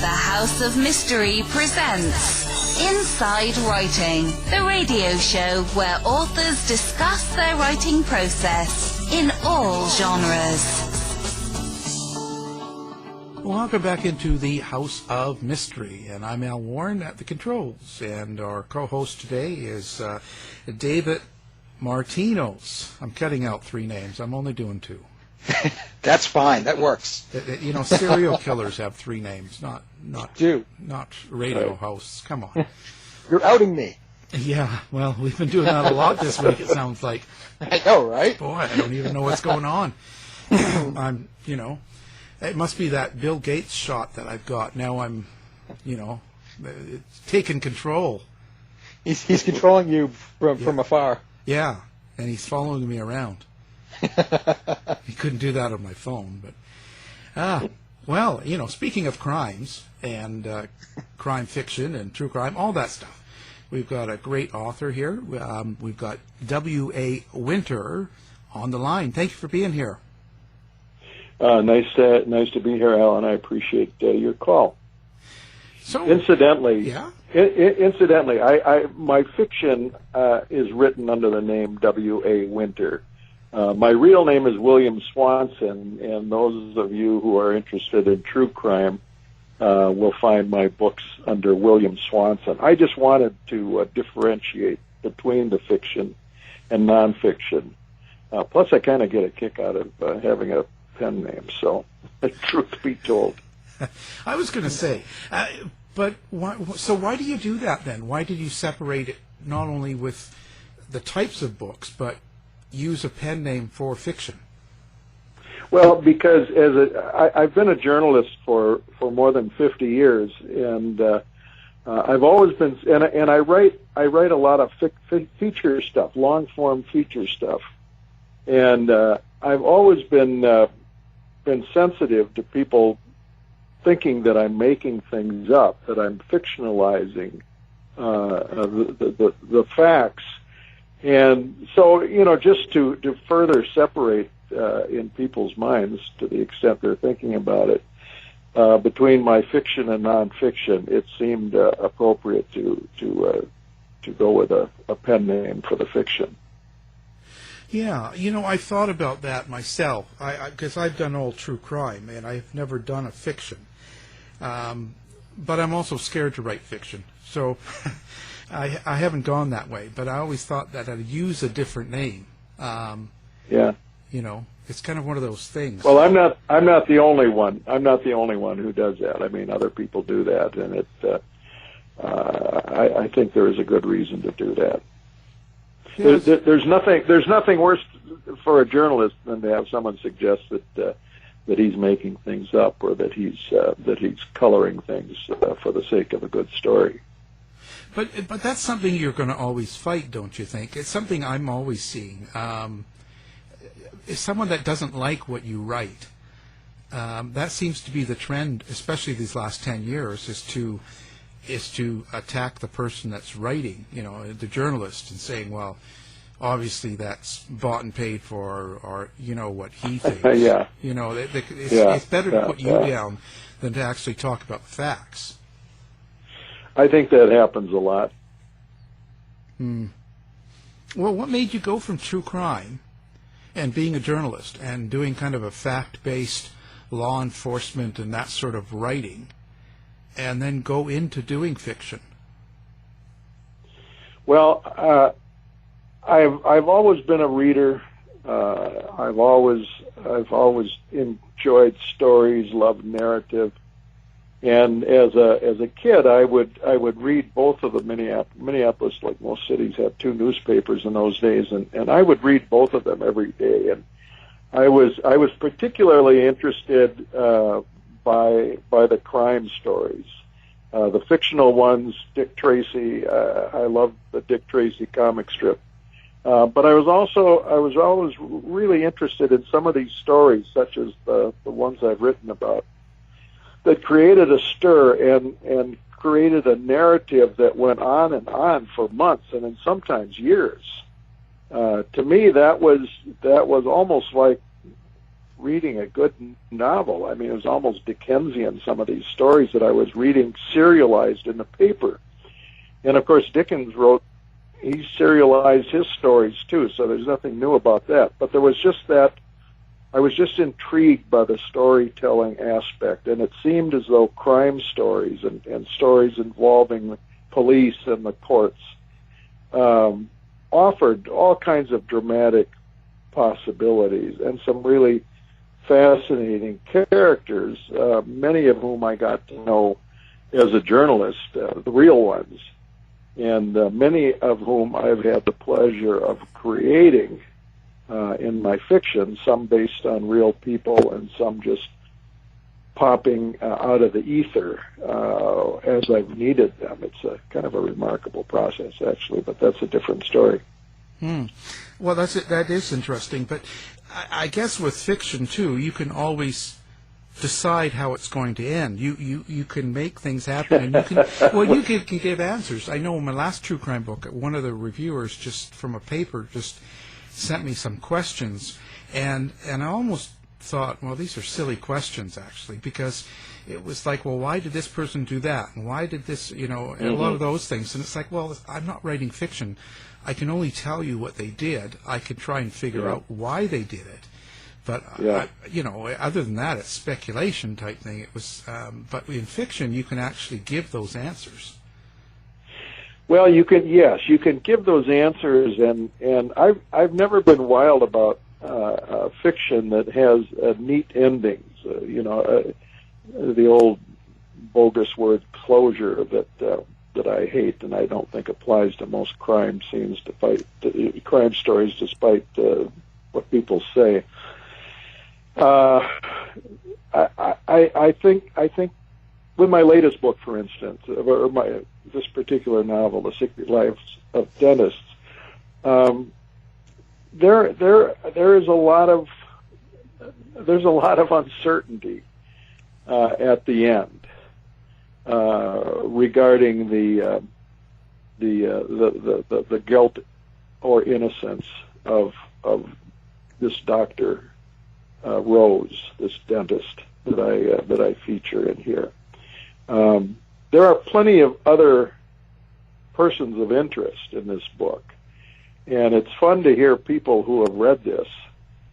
The House of Mystery presents Inside Writing, the radio show where authors discuss their writing process in all genres. Welcome back into the House of Mystery, and I'm Al Warren at the controls, and our co-host today is David Martinos. I'm cutting out 3 names. I'm only doing 2. That's fine. That works. You know, serial killers have 3 names, not radio hosts. Come on. You're outing me. Yeah, well, we've been doing that a lot this week, it sounds like. I know, right? Boy, I don't even know what's going on. It must be that Bill Gates shot that I've got. Now I'm, it's taking control. He's controlling you from afar. Yeah, and he's following me around. He couldn't do that on my phone, but speaking of crimes and crime fiction and true crime, all that stuff, we've got a great author here. We've got W.A. Winter on the line. Thank you for being here. Nice to be here, Alan. I appreciate your call. So, incidentally, my fiction is written under the name W.A. Winter. My real name is William Swanson, and those of you who are interested in true crime will find my books under William Swanson. I just wanted to differentiate between the fiction and nonfiction. Plus, I kind of get a kick out of having a pen name, so truth be told. I was going to say, but why do you do that then? Why did you separate it not only with the types of books, but use a pen name for fiction? Well, because I've been a journalist for more than 50 years, and I've always been, and I write a lot of feature stuff, long form feature stuff, and I've always been sensitive to people thinking that I'm making things up, that I'm fictionalizing the facts. And so, just to further separate in people's minds, to the extent they're thinking about it, between my fiction and nonfiction, it seemed appropriate to go with a pen name for the fiction. Yeah, I thought about that myself, because I've done all true crime, and I've never done a fiction. But I'm also scared to write fiction, so I haven't gone that way. But I always thought that I'd use a different name. Yeah. It's kind of one of those things. Well, I'm not the only one. I'm not the only one who does that. I mean, other people do that, and I think there is a good reason to do that. Yes. There's nothing worse for a journalist than to have someone suggest that he's making things up, or that he's coloring things for the sake of a good story. But that's something you're going to always fight, don't you think? It's something I'm always seeing. Is someone that doesn't like what you write. That seems to be the trend, especially these last 10 years, is to attack the person that's writing, the journalist, and saying, well, obviously that's bought and paid for, or what he thinks. Yeah. It's better to put you down than to actually talk about the facts. I think that happens a lot. Well, what made you go from true crime and being a journalist and doing kind of a fact-based law enforcement and that sort of writing, and then go into doing fiction? Well, I've always been a reader. I've always enjoyed stories, loved narrative, and as a kid, I would read both of the Minneapolis, like most cities, had 2 newspapers in those days, and I would read both of them every day. And I was particularly interested by the crime stories, the fictional ones. Dick Tracy, I loved the Dick Tracy comic strip, but I was always really interested in some of these stories, such as the ones I've written about, that created a stir and created a narrative that went on for months and then sometimes years. To me, that was almost like reading a good novel. I mean, it was almost Dickensian, some of these stories that I was reading serialized in the paper. And, of course, Dickens he serialized his stories, too, so there's nothing new about that. But there was just that, I was just intrigued by the storytelling aspect, and it seemed as though crime stories and stories involving the police and the courts offered all kinds of dramatic possibilities and some really fascinating characters, many of whom I got to know as a journalist, the real ones, and many of whom I've had the pleasure of creating in my fiction, some based on real people and some just popping out of the ether as I've needed them. It's a kind of a remarkable process, actually, but that's a different story. Well, that is interesting, but I guess with fiction, too, you can always decide how it's going to end. You can make things happen, and you can give answers. I know in my last true crime book, one of the reviewers just from a paper just sent me some questions, and I almost thought, well, these are silly questions, actually, because it was like, well, why did this person do that? And why did this, and a lot of those things. And it's like, well, I'm not writing fiction. I can only tell you what they did. I could try and figure out why they did it. But, other than that, it's speculation type thing. It was, but in fiction, you can actually give those answers. Well, you can give those answers, and I've never been wild about fiction that has neat endings. The old bogus word closure that I hate, and I don't think applies to most crime scenes, crime stories, despite what people say. I think with my latest book, for instance, or this particular novel, The Secret Lives of Dentists, there's a lot of uncertainty at the end regarding the guilt or innocence of this Dr. Rose, this dentist that I feature in here. There are plenty of other persons of interest in this book, and it's fun to hear people who have read this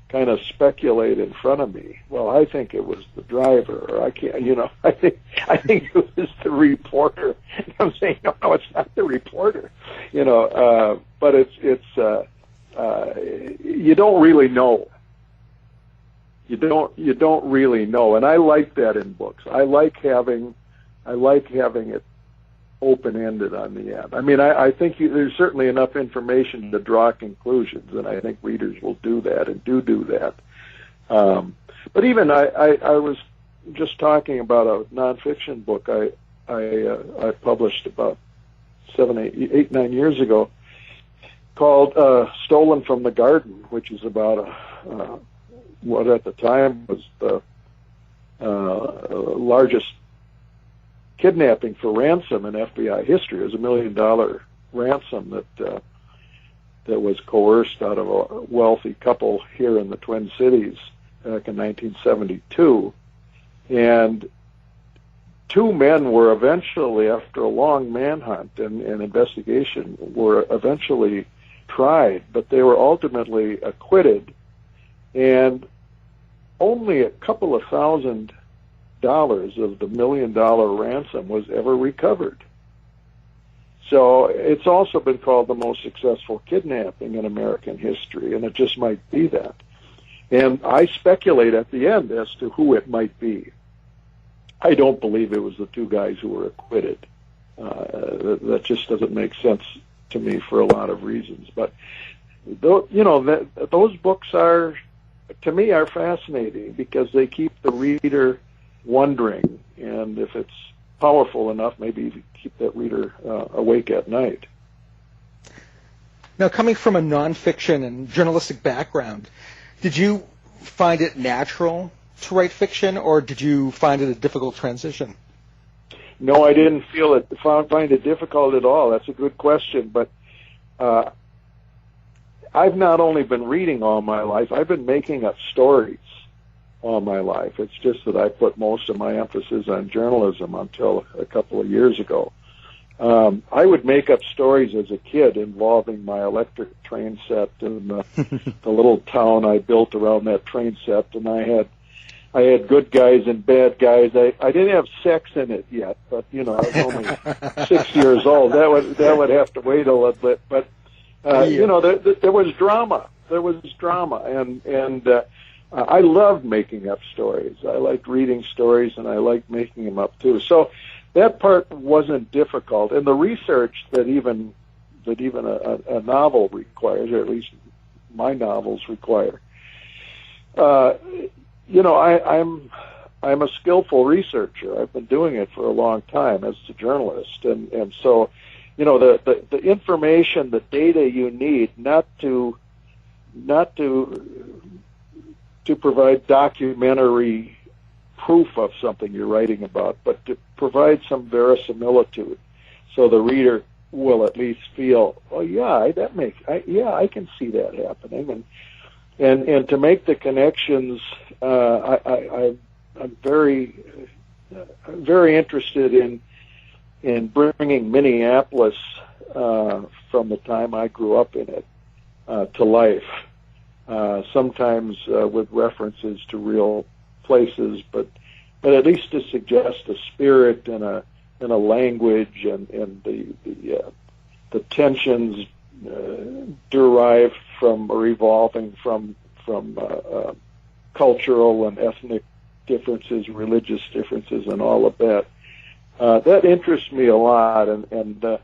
kind of speculate in front of me. Well, I think it was the driver, or I think it was the reporter. I'm saying, no, it's not the reporter. But it's you don't really know. You don't really know, and I like that in books. I like having it open-ended on the end. I mean, I think there's certainly enough information to draw conclusions, and I think readers will do that and do that. But even I was just talking about a nonfiction book I published about 8, 9 years ago called "Stolen from the Garden," which is about what at the time was the largest kidnapping for ransom in FBI history. It was $1 million ransom that was coerced out of a wealthy couple here in the Twin Cities back in 1972. And 2 men were eventually, after a long manhunt and investigation, were eventually tried, but they were ultimately acquitted, and only a couple of $1,000 of the $1 million ransom was ever recovered. So it's also been called the most successful kidnapping in American history, and it just might be that. And I speculate at the end as to who it might be. I don't believe it was the 2 guys who were acquitted. That just doesn't make sense to me for a lot of reasons. But those books are, to me, are fascinating because they keep the reader wondering, and if it's powerful enough, maybe keep that reader awake at night. Now, coming from a nonfiction and journalistic background, did you find it natural to write fiction, or did you find it a difficult transition? No, I didn't find it difficult at all. That's a good question, but I've not only been reading all my life, I've been making up stories all my life. It's just that I put most of my emphasis on journalism until a couple of years ago. I would make up stories as a kid involving my electric train set and the little town I built around that train set, and I had good guys and bad guys. I didn't have sex in it yet, but I was only 6 years old. That would have to wait a little bit. But there was drama. There was drama, and I loved making up stories. I liked reading stories, and I liked making them up too. So that part wasn't difficult, and the research that even a novel requires, or at least my novels require. I'm a skillful researcher. I've been doing it for a long time as a journalist, and so the information, the data you need, not to provide documentary proof of something you're writing about, but to provide some verisimilitude, so the reader will at least feel, oh yeah, I can see that happening, and to make the connections. I'm very interested in bringing Minneapolis from the time I grew up in it to life. Sometimes with references to real places, but at least to suggest a spirit and a language and the tensions derived from or evolving from cultural and ethnic differences, religious differences, and all of that. That interests me a lot, and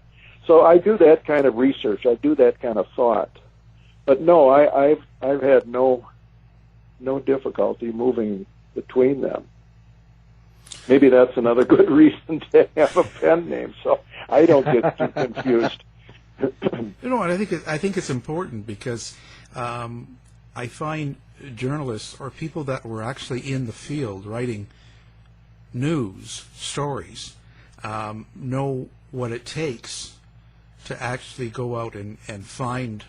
so I do that kind of research. I do that kind of thought. But no, I've had no difficulty moving between them. Maybe that's another good reason to have a pen name, so I don't get too confused. And I think it's important because I find journalists or people that were actually in the field writing news stories know what it takes to actually go out and find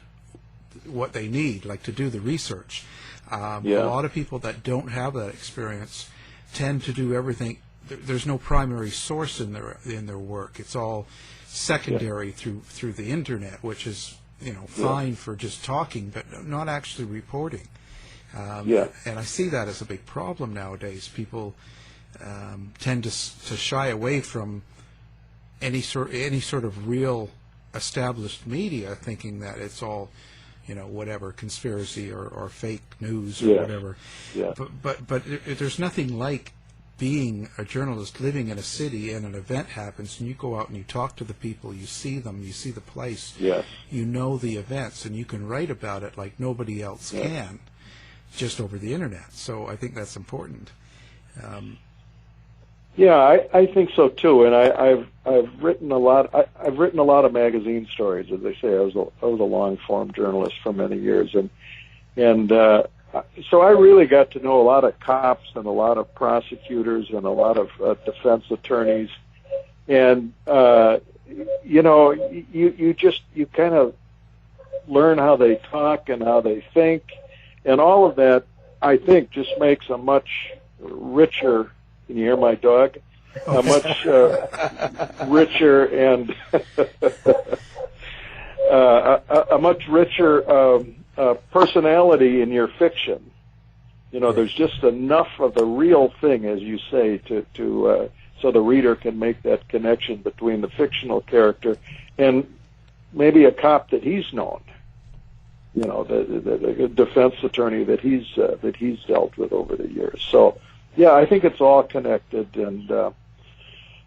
what they need, like to do the research. A lot of people that don't have that experience tend to do everything. There's no primary source in their work. It's all secondary through the internet, which is fine for just talking, but not actually reporting. And I see that as a big problem nowadays. People tend to shy away from any sort of real established media, thinking that it's all whatever conspiracy or fake news or whatever. But there's nothing like being a journalist living in a city and an event happens and you go out and you talk to the people, you see them, you see the place, you know the events, and you can write about it like nobody else can, just over the internet. So I think that's important. I think so too. And I've written a lot. I've written a lot of magazine stories. As I say, I was a long form journalist for many years, and so I really got to know a lot of cops and a lot of prosecutors and a lot of defense attorneys, and you kind of learn how they talk and how they think, and all of that I think just makes a much richer. Can you hear my dog? A much richer and a much richer personality in your fiction. There's just enough of the real thing, as you say, to so the reader can make that connection between the fictional character and maybe a cop that he's known. The defense attorney that he's dealt with over the years. So. Yeah, I think it's all connected. And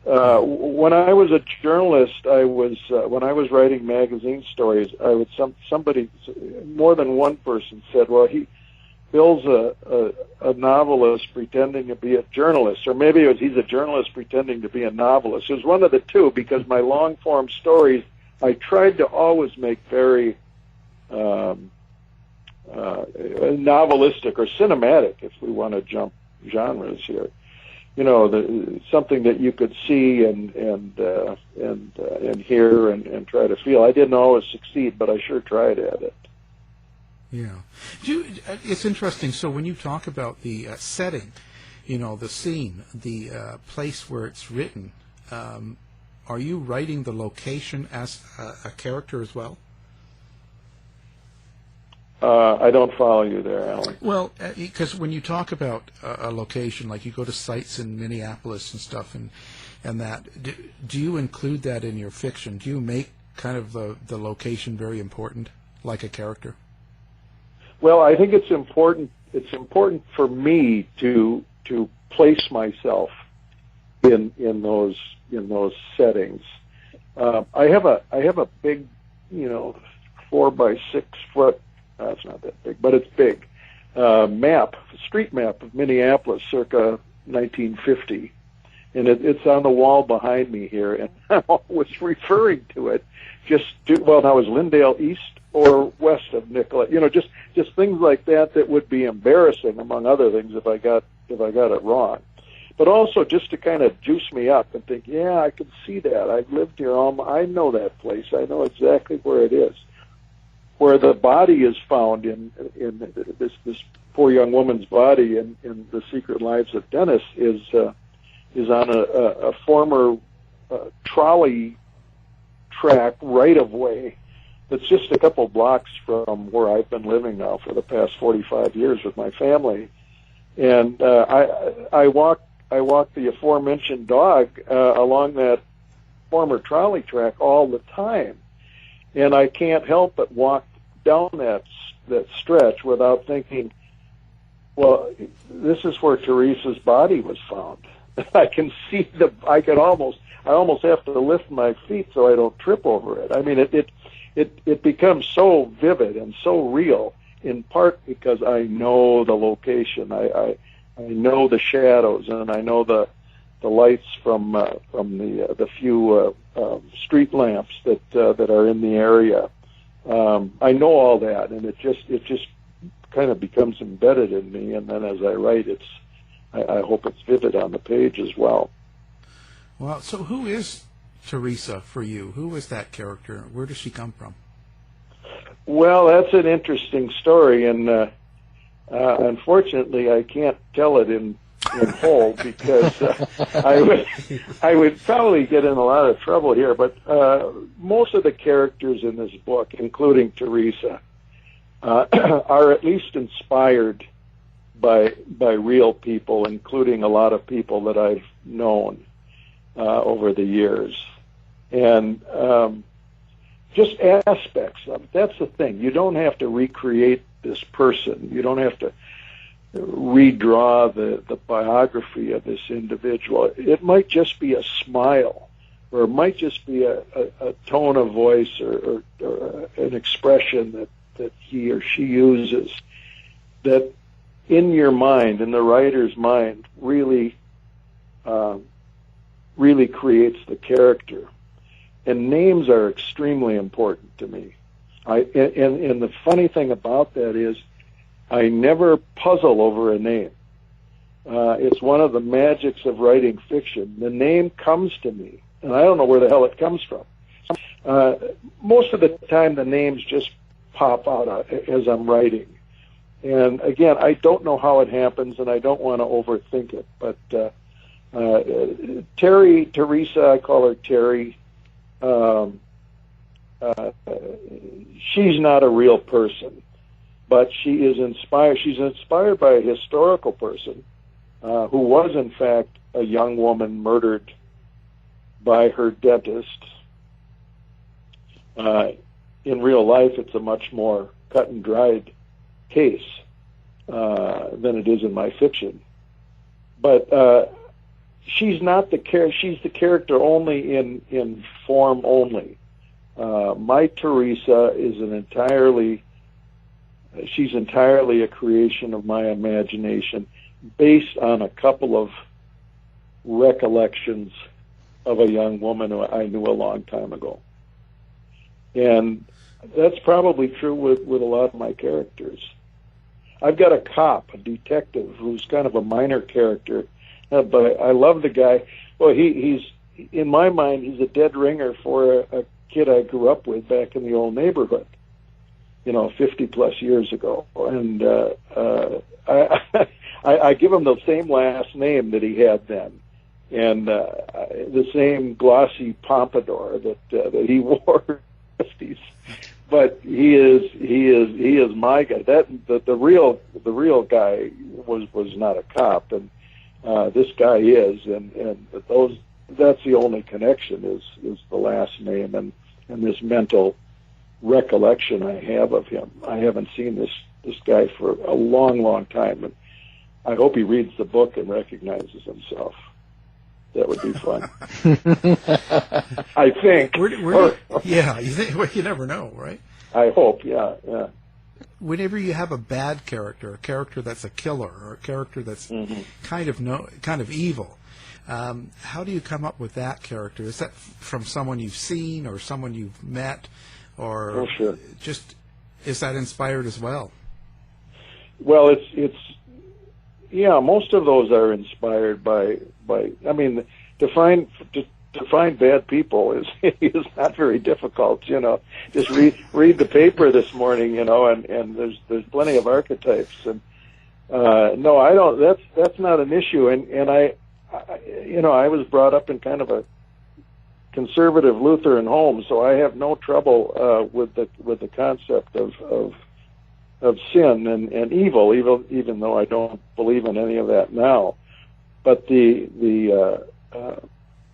when I was a journalist, when I was writing magazine stories, somebody, more than one person said, "Well, Bill's a novelist pretending to be a journalist," or maybe he's a journalist pretending to be a novelist. It was one of the two, because my long form stories I tried to always make very novelistic or cinematic, if we want to jump genres here, something that you could see and hear and try to feel. I didn't always succeed, but I sure tried at it. Yeah. It's interesting. So when you talk about the setting, the scene, the place where it's written, are you writing the location as a character as well? I don't follow you there, Alan. Well, because when you talk about a location, like you go to sites in Minneapolis and stuff, and that, do you include that in your fiction? Do you make kind of the location very important, like a character? Well, I think it's important. It's important for me to place myself in those settings. I have a big, 4 by 6 foot. It's not that big, but it's big. Street map of Minneapolis, circa 1950, and it's on the wall behind me here. And I'm always referring to it. Now is Lindale east or west of Nicollet? Just things like that would be embarrassing, among other things, if I got it wrong. But also just to kind of juice me up and think, yeah, I can see that. I've lived here. I know that place. I know exactly where it is. Where the body is found in this poor young woman's body in The Secret Lives of Dennis is on a former trolley track right-of-way that's just a couple blocks from where I've been living now for the past 45 years with my family. And I walk the aforementioned dog along that former trolley track all the time. And I can't help but walk down that stretch without thinking, well, this is where Teresa's body was found. I can see I almost have to lift my feet so I don't trip over it. I mean, it becomes so vivid and so real, in part because I know the location. I know the shadows, and I know the lights from the few street lamps that are in the area. I know all that, and it just kind of becomes embedded in me. And then as I write, I hope it's vivid on the page as well. Well, so who is Teresa for you? Who is that character? Where does she come from? Well, that's an interesting story, and unfortunately, I can't tell it in whole because I would probably get in a lot of trouble here. But most of the characters in this book, including Teresa, are at least inspired by real people, including a lot of people that I've known over the years, and just aspects of it. That's the thing. You don't have to recreate this person. You don't have to redraw the biography of this individual. It might just be a smile, or it might just be a tone of voice or an expression that he or she uses that in your mind, in the writer's mind, really creates the character. And names are extremely important to me. And the funny thing about that is I never puzzle over a name. It's one of the magics of writing fiction. The name comes to me, and I don't know where the hell it comes from. Most of the time, the names just pop out as I'm writing. And again, I don't know how it happens, and I don't want to overthink it. But Teresa, I call her Terry. She's not a real person, but she is inspired. She's inspired by a historical person who was, in fact, a young woman murdered by her dentist. In real life, it's a much more cut and dried case than it is in my fiction. But she's not the she's the character only in form only. My Teresa is she's entirely a creation of my imagination based on a couple of recollections of a young woman who I knew a long time ago. And that's probably true with a lot of my characters. I've got a cop, a detective, who's kind of a minor character, but I love the guy. Well, he's in my mind, he's a dead ringer for a kid I grew up with back in the old neighborhood. 50 plus years ago, and I give him the same last name that he had then, and the same glossy pompadour that he wore in the 50s. But he is my guy. The real guy was not a cop, and this guy is, and that's the only connection is the last name and this mental recollection I have of him. I haven't seen this guy for a long time, and I hope he reads the book and recognizes himself. That would be fun. I think. Yeah, you think, well, you never know, right? I hope, yeah. Whenever you have a bad character, a character that's a killer, or a character that's kind of evil, how do you come up with that character? Is that from someone you've seen or someone you've met, or sure. Just is that inspired as well? Well, it's most of those are inspired by. I mean, to find bad people is not very difficult. Just read the paper this morning. And there's plenty of archetypes. And no, I don't. That's not an issue. And I was brought up in kind of a conservative Lutheran home, so I have no trouble with the concept of sin and evil, even though I don't believe in any of that now. But the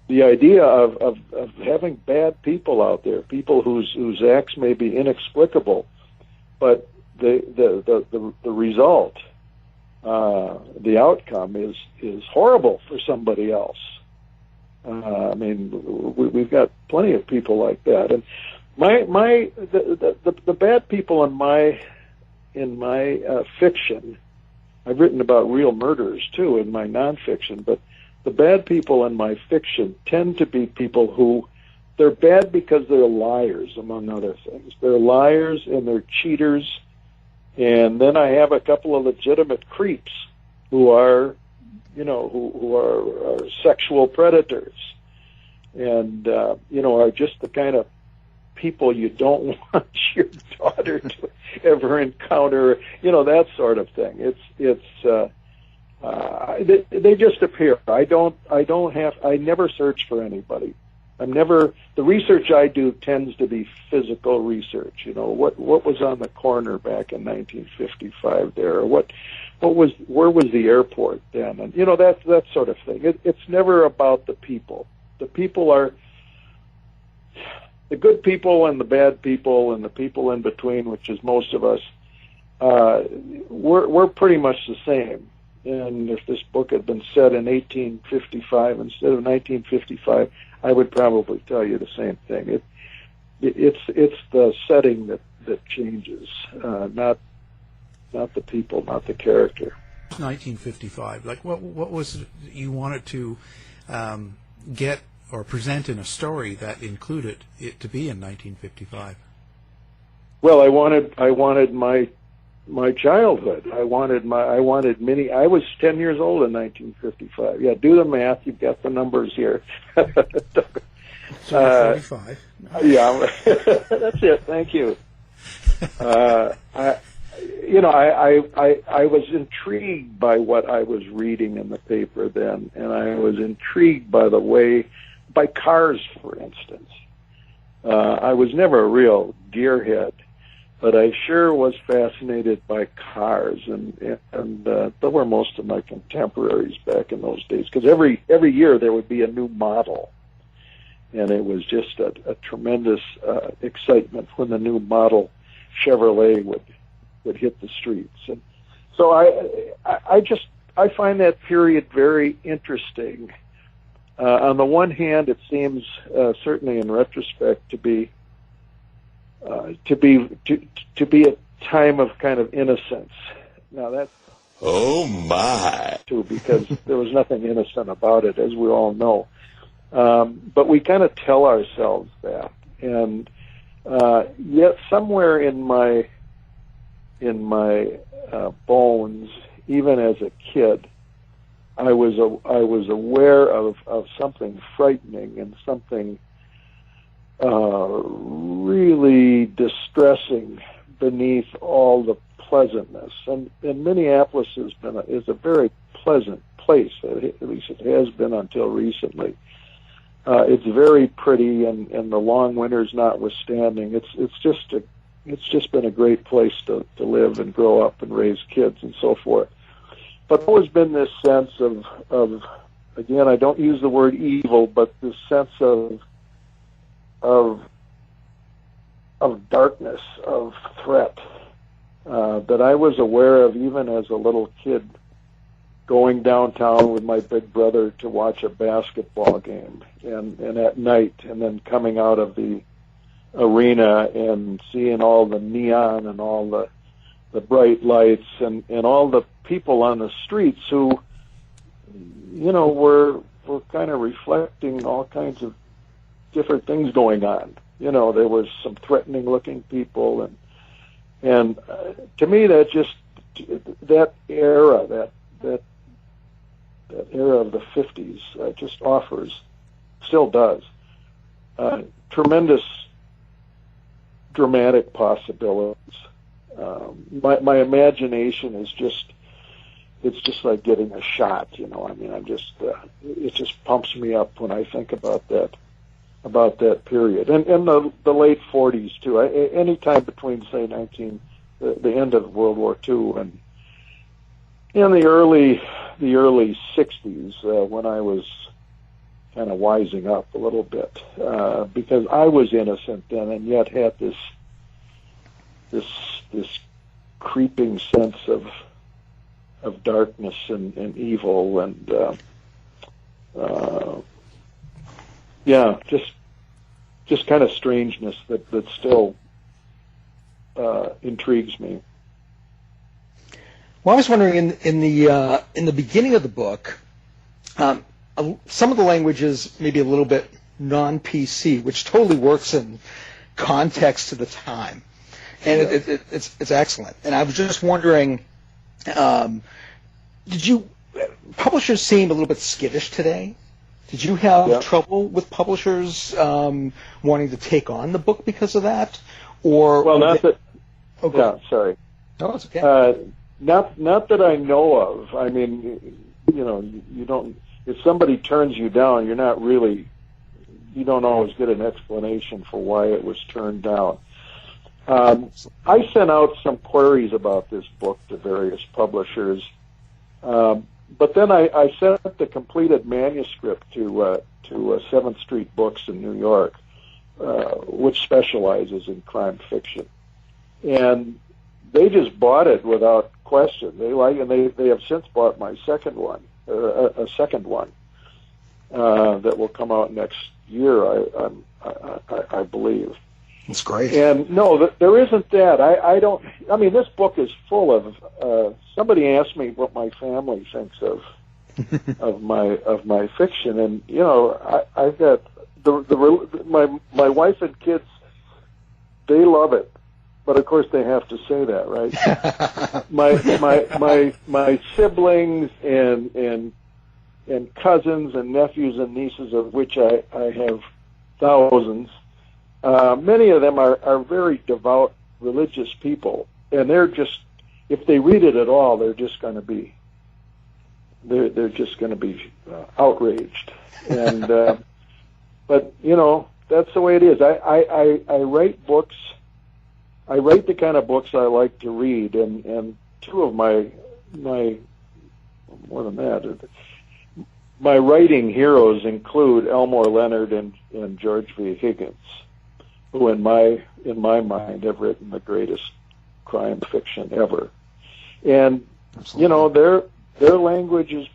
idea of having bad people out there, people whose acts may be inexplicable, but the result, the outcome is horrible for somebody else. I mean, we've got plenty of people like that, and the bad people in my fiction. I've written about real murders too in my nonfiction, but the bad people in my fiction tend to be people who they're bad because they're liars, among other things. They're liars and they're cheaters, and then I have a couple of legitimate creeps who are, who are sexual predators, and are just the kind of people you don't want your daughter to ever encounter, that sort of thing. They just appear. I never search for anybody. The research I do tends to be physical research. What was on the corner back in 1955 there, or where was the airport then, and that sort of thing. It's never about the people. The people are the good people and the bad people and the people in between, which is most of us. We're pretty much the same. And if this book had been set in 1855 instead of 1955, I would probably tell you the same thing. It's the setting that changes, not the people, not the character. 1955. Like what was it you wanted to get or present in a story that included it to be in 1955? Well, I wanted my childhood. I wanted many. I was 10 years old in 1955. Yeah, do the math. You've got the numbers here. So 45. Yeah, that's it. Thank you. I was intrigued by what I was reading in the paper then, and I was intrigued by cars, for instance. I was never a real gearhead, but I sure was fascinated by cars, and they were most of my contemporaries back in those days, because every year there would be a new model, and it was just a tremendous excitement when the new model Chevrolet would hit the streets. And so I find that period very interesting. On the one hand, it seems certainly in retrospect to be a time of kind of innocence. Now that's too, because there was nothing innocent about it, as we all know. But we kind of tell ourselves that, and yet somewhere in my bones, even as a kid, I was aware of something frightening and something really distressing beneath all the pleasantness. And Minneapolis is a very pleasant place. At least it has been until recently. It's very pretty, and the long winters notwithstanding, it's just been a great place to live and grow up and raise kids and so forth. But there's always been this sense of again, I don't use the word evil, but this sense of darkness, of threat, that I was aware of even as a little kid, going downtown with my big brother to watch a basketball game, and at night, and then coming out of the arena and seeing all the neon and all the bright lights and all the people on the streets who, were kind of reflecting all kinds of different things going on. There was some threatening looking people, and to me that era of the 50s just offers, still does, tremendous dramatic possibilities. My imagination is it's just like getting a shot, it just pumps me up when I think about that period. And the late 40s too, any time between, say, the end of World War II and in the early 60s, when I was kind of wising up a little bit, because I was innocent then and yet had this creeping sense of darkness and evil and just kind of strangeness that still intrigues me. Well, I was wondering in the beginning of the book, some of the language is maybe a little bit non-PC, which totally works in context to the time, and it's excellent. And I was just wondering, publishers seem a little bit skittish today? Did you have trouble with publishers wanting to take on the book because of that, or? Well, not that. Okay. Yeah, sorry. No, it's okay. Not that I know of. I mean, you don't. If somebody turns you down, you don't always get an explanation for why it was turned down. I sent out some queries about this book to various publishers, but then I sent the completed manuscript to 7th Street Books in New York, which specializes in crime fiction, and they just bought it without question. They have since bought my second one, a second one that will come out next year, I believe. That's great. And no, there isn't that. I don't. I mean, this book is full of. Somebody asked me what my family thinks of my fiction, and I've got my wife and kids. They love it. But of course, they have to say that, right? my siblings and cousins and nephews and nieces, of which I have thousands. Many of them are very devout religious people, and they're just, if they read it at all, they're just going to be outraged. And but that's the way it is. I write books. I write the kind of books I like to read, and two of my more than that, my writing heroes include Elmore Leonard and George V. Higgins, who in my mind have written the greatest crime fiction ever. And their language is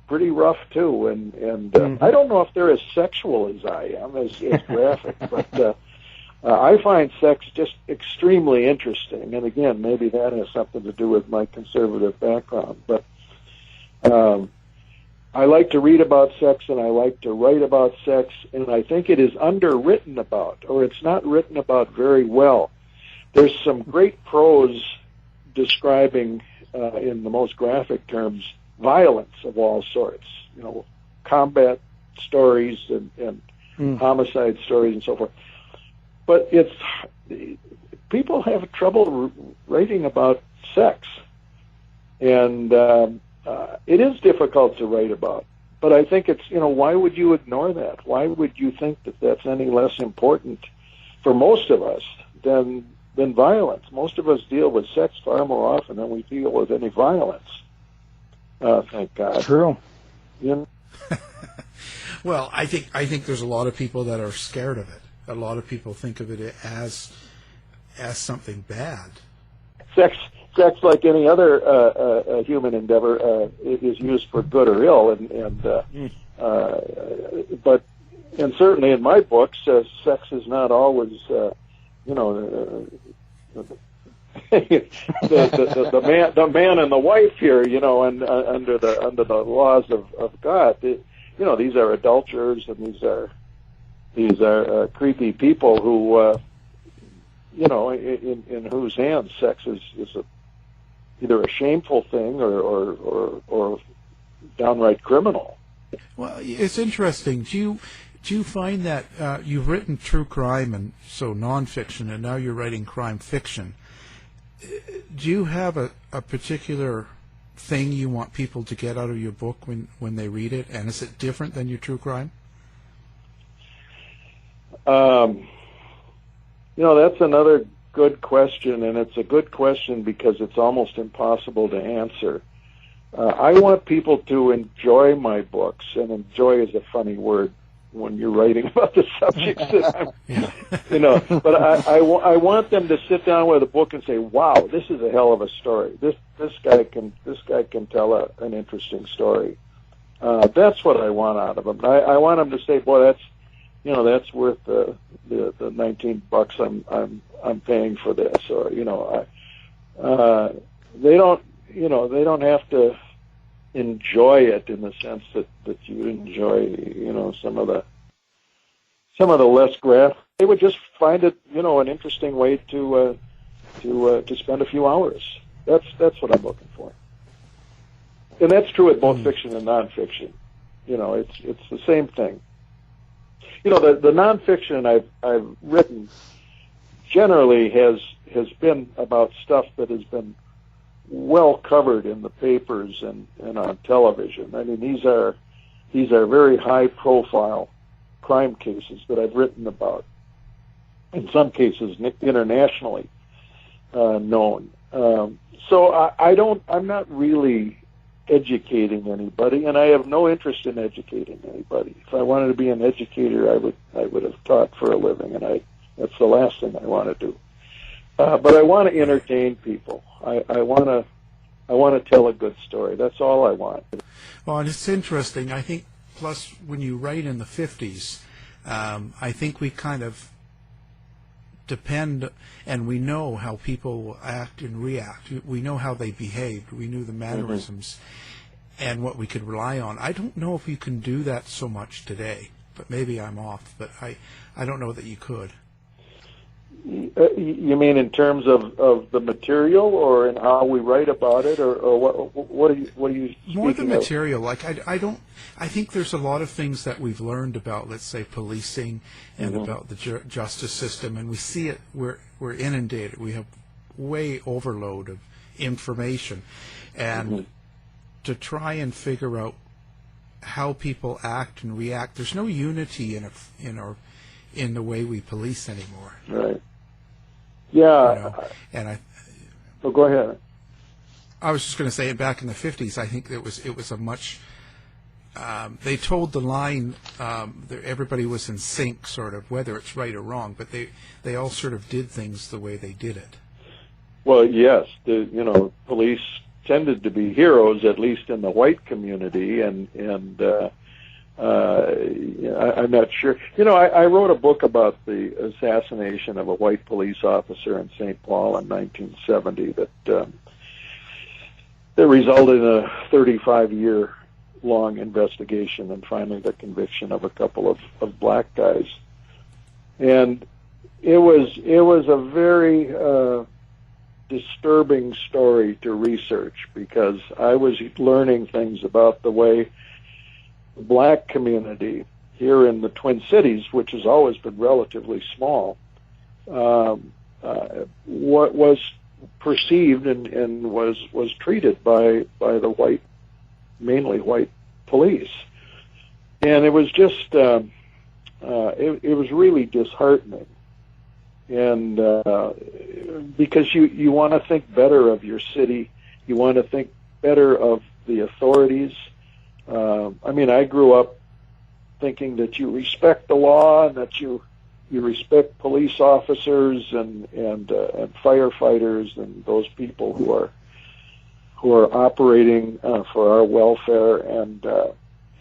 pretty rough too, and I don't know if they're as sexual as I am, as graphic, but I find sex just extremely interesting, and again, maybe that has something to do with my conservative background. But I like to read about sex, and I like to write about sex, and I think it is underwritten about, or it's not written about very well. There's some great prose describing, in the most graphic terms, violence of all sorts, combat stories and homicide stories and so forth. But people have trouble writing about sex, and it is difficult to write about. But I think it's, why would you ignore that? Why would you think that that's any less important for most of us than violence? Most of us deal with sex far more often than we deal with any violence. Thank God. True. Well, I think there's a lot of people that are scared of it. A lot of people think of it as something bad. Sex, like any other human endeavor, is used for good or ill, but certainly in my books, sex is not always, the man and the wife here, and under the laws of God, these are adulterers, and these are creepy people who, in whose hands sex is either a shameful thing or downright criminal. Well, it's interesting. Do you find that you've written true crime and so nonfiction, and now you're writing crime fiction? Do you have a particular thing you want people to get out of your book when they read it, and is it different than your true crime? That's another good question, and it's a good question because it's almost impossible to answer. I want people to enjoy my books, and enjoy is a funny word when you're writing about the subjects that I'm, but I want them to sit down with a book and say, "Wow, this is a hell of a story. This guy can tell an interesting story." That's what I want out of them. I want them to say, "Boy, that's worth the $19 I'm paying for this," or they don't have to enjoy it in the sense that you enjoy some of the less graphic. They would just find it an interesting way to spend a few hours. That's what I'm looking for, and that's true with both fiction and nonfiction. It's the same thing. The nonfiction I've written generally has been about stuff that has been well covered in the papers and on television. I mean, these are very high profile crime cases that I've written about. In some cases, internationally known. So I'm not really educating anybody, and I have no interest in educating anybody. If I wanted to be an educator, I would have taught for a living, and that's the last thing I want to do. But I want to entertain people. I want to tell a good story. That's all I want. Well, and it's interesting. I think, plus, when you write in the 50s, I think we kind of depend, and we know how people act and react. We know how they behaved. We knew the mannerisms and what we could rely on. I don't know if you can do that so much today, but maybe I'm off. But I don't know that you could. You mean in terms of the material, or in how we write about it, or what are you speaking more the material of? Like I think there's a lot of things that we've learned about, let's say, policing and about the justice system, and we see it, we're inundated, we have way overload of information, and to try and figure out how people act and react, there's no unity in the way we police anymore. Right. Yeah. So go ahead. I was just going to say, back in the 50s, I think it was a much. They told the line. Everybody was in sync, sort of, whether it's right or wrong, but they all sort of did things the way they did it. Well, yes, police tended to be heroes, at least in the white community, and I'm not sure. I wrote a book about the assassination of a white police officer in St. Paul in 1970 that resulted in a 35-year-long investigation and finally the conviction of a couple of black guys. And it was a very disturbing story to research, because I was learning things about the way the black community here in the Twin Cities, which has always been relatively small, what was perceived and was treated by the mainly white police. And it was just, it was really disheartening. And because you want to think better of your city, you want to think better of the authorities. I mean, I grew up thinking that you respect the law and that you respect police officers and firefighters and those people who are operating for our welfare. And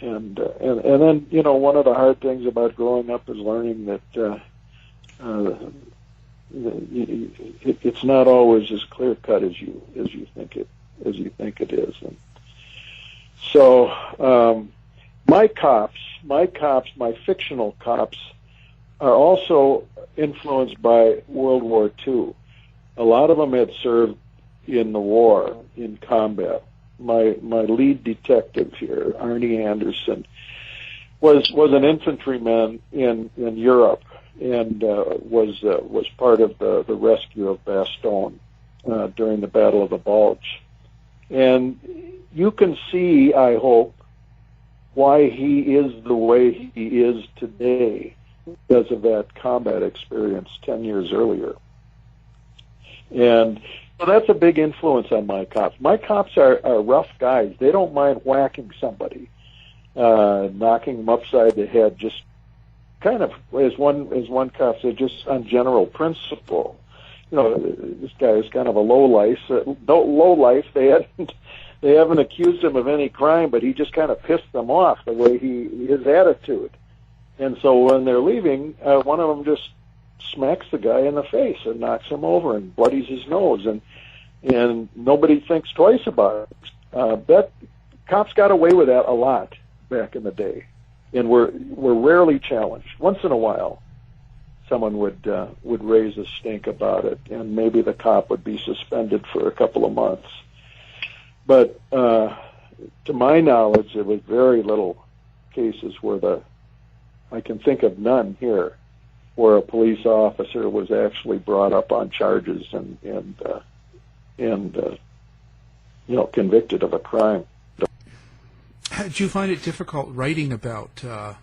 then, you know, one of the hard things about growing up is learning that it's not always as clear cut as you think it is. And so my fictional cops are also influenced by World War II. A lot of them had served in the war, in combat. My lead detective here, Arnie Anderson, was an infantryman in Europe and was part of the rescue of Bastogne during the Battle of the Bulge. And you can see, I hope, why he is the way he is today because of that combat experience 10 years earlier. And so that's a big influence on my cops. My cops are rough guys. They don't mind whacking somebody, knocking them upside the head, just kind of, as one cop said, just on general principle. You know, this guy is kind of a lowlife. They haven't accused him of any crime, but he just kind of pissed them off the way his attitude. And so when they're leaving, one of them just smacks the guy in the face and knocks him over and bloodies his nose, and nobody thinks twice about it. That cops got away with that a lot back in the day, and were rarely challenged. Once in a while, someone would raise a stink about it, and maybe the cop would be suspended for a couple of months. But to my knowledge, there was very little cases where I can think of none here, where a police officer was actually brought up on charges and you know, convicted of a crime. Did you find it difficult writing about a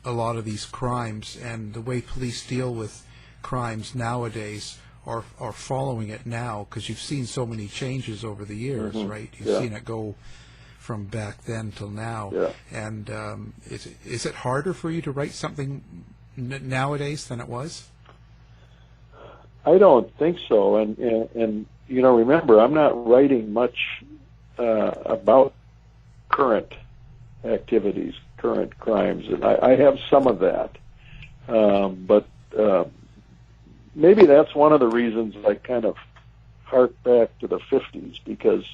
lot of these crimes and the way police deal with crimes nowadays, or following it now? Because you've seen so many changes over the years, right? You've seen it go from back then till now. Yeah. And is it harder for you to write something nowadays than it was? I don't think so. And you know, remember, I'm not writing much about current activities, current crimes, and I have some of that. But maybe that's one of the reasons I kind of hark back to the 50s, because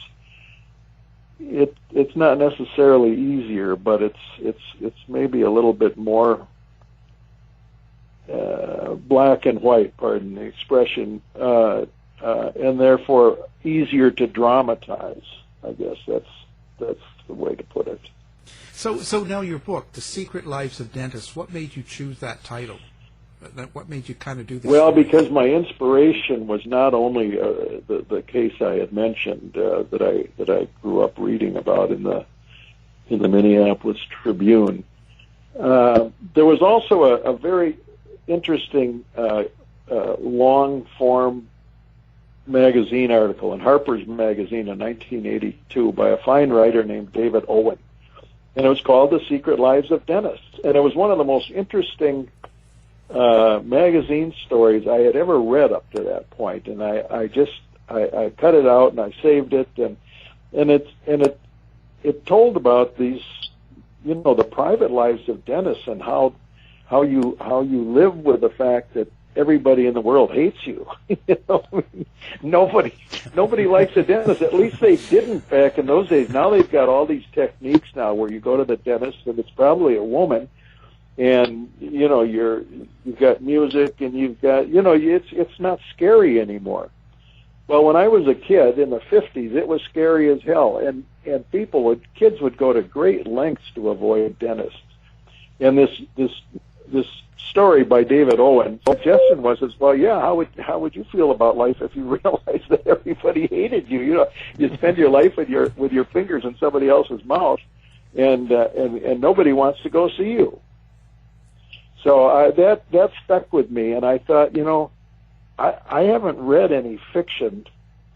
it's not necessarily easier, but it's maybe a little bit more black and white, pardon the expression, and therefore easier to dramatize. I guess that's the way to put it. So now your book, The Secret Lives of Dentists, what made you choose that title? What made you kind of do this? Well, because my inspiration was not only the case I had mentioned that I grew up reading about in the Minneapolis Tribune. There was also a very interesting long form magazine article in Harper's Magazine in 1982 by a fine writer named David Owen, and it was called The Secret Lives of Dentists, and it was one of the most interesting magazine stories I had ever read up to that point, and I cut it out and I saved it, and it told about these, you know, the private lives of dentists and how you live with the fact that everybody in the world hates you. You know, nobody likes a dentist. At least they didn't back in those days. Now they've got all these techniques now where you go to the dentist and it's probably a woman, and you know you've got music and you've got, you know, it's not scary anymore. Well, when I was a kid in the 50s, it was scary as hell, and kids would go to great lengths to avoid dentists. And this story by David Owen. The suggestion was, well, yeah, how would you feel about life if you realized that everybody hated you? You know, you spend your life with your fingers in somebody else's mouth, and nobody wants to go see you. So that stuck with me, and I thought, you know, I haven't read any fiction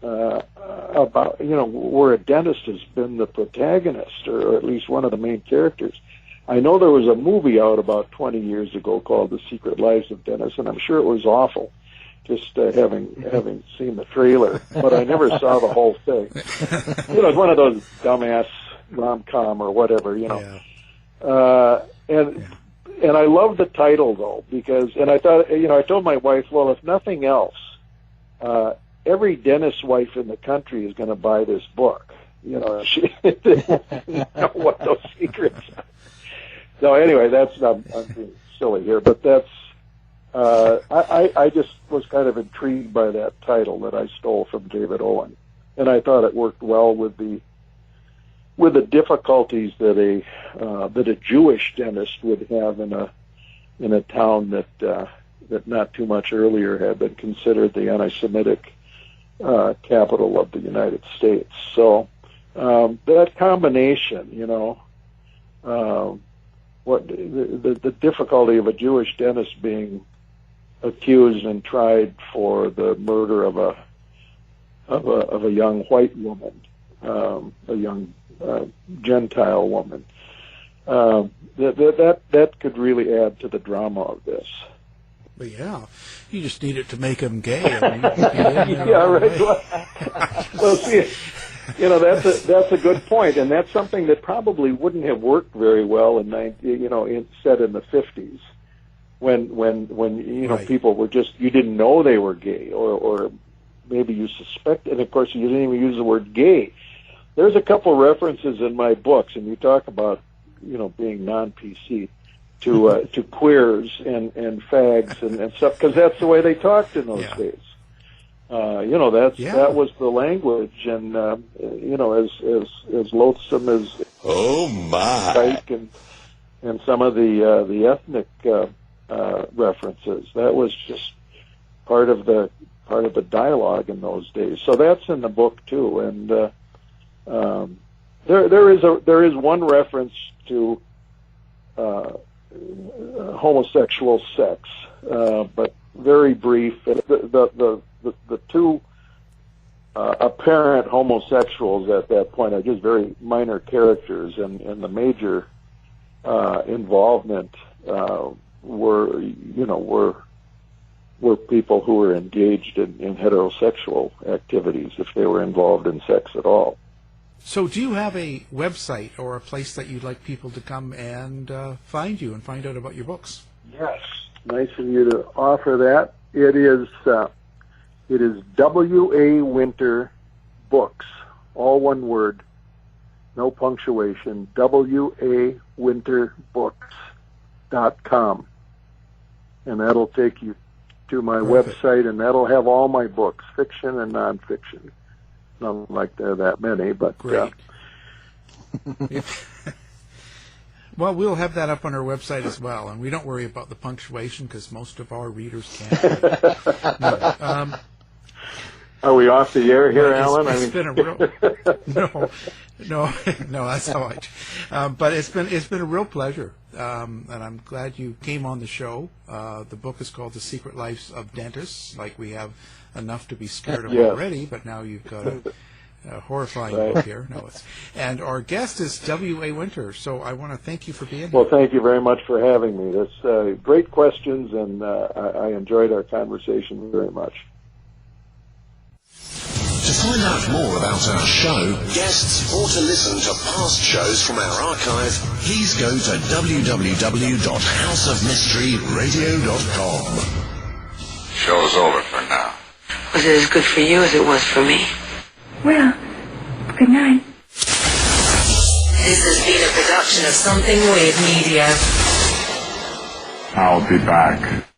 about, you know, where a dentist has been the protagonist, or at least one of the main characters. I know there was a movie out about 20 years ago called The Secret Lives of Dentists, and I'm sure it was awful, just having seen the trailer, but I never saw the whole thing. You know, it's one of those dumbass rom-com or whatever, you know. Yeah. And I love the title, though, because, and I thought, you know, I told my wife, well, if nothing else, every dentist's wife in the country is going to buy this book. You know, she know what those secrets are. So anyway, I'm being silly here, but that's, I just was kind of intrigued by that title that I stole from David Owen. And I thought it worked well with the difficulties that a Jewish dentist would have in a town that not too much earlier had been considered the anti-Semitic capital of the United States. So that combination, you know, what the difficulty of a Jewish dentist being accused and tried for the murder of a young white woman, a young Gentile woman. That could really add to the drama of this. But yeah, you just need it to make him gay. I mean, yeah, right. Well, see, you know, that's a good point, and that's something that probably wouldn't have worked very well set in the 50s, when you know, right, people were just, you didn't know they were gay, or maybe you suspected, and of course you didn't even use the word gay. There's a couple references in my books, and you talk about, you know, being non-PC, to queers and fags and stuff, because that's the way they talked in those days. You know, that was the language, and you know, as loathsome as Dyke and some of the ethnic references, that was just part of the dialogue in those days. So that's in the book too, and there is one reference to homosexual sex, but very brief. The two apparent homosexuals at that point are just very minor characters, and the major involvement were people who were engaged in heterosexual activities, if they were involved in sex at all. So do you have a website or a place that you'd like people to come and find you and find out about your books? Yes. Nice of you to offer that. It is W.A. Winter Books, all one word, no punctuation, WAWinterbooks.com. And that'll take you to my website, and that'll have all my books, fiction and nonfiction. Not like there are that many, but great. Well, we'll have that up on our website as well, and we don't worry about the punctuation because most of our readers can't. No. Are we off the air here, well, Alan? It's been a real no. That's how but it's been a real pleasure, and I'm glad you came on the show. The book is called The Secret Lives of Dentists. Like, we have enough to be scared of already, but now you've got a horrifying book here. And our guest is W.A. Winter, so I want to thank you for being here. Well, thank you very much for having me. That's great questions, and I enjoyed our conversation very much. To find out more about our show, guests, or to listen to past shows from our archive, please go to www.houseofmysteryradio.com. Show's over for now. Was it as good for you as it was for me? Well, good night. This has been a production of Something Weird Media. I'll be back.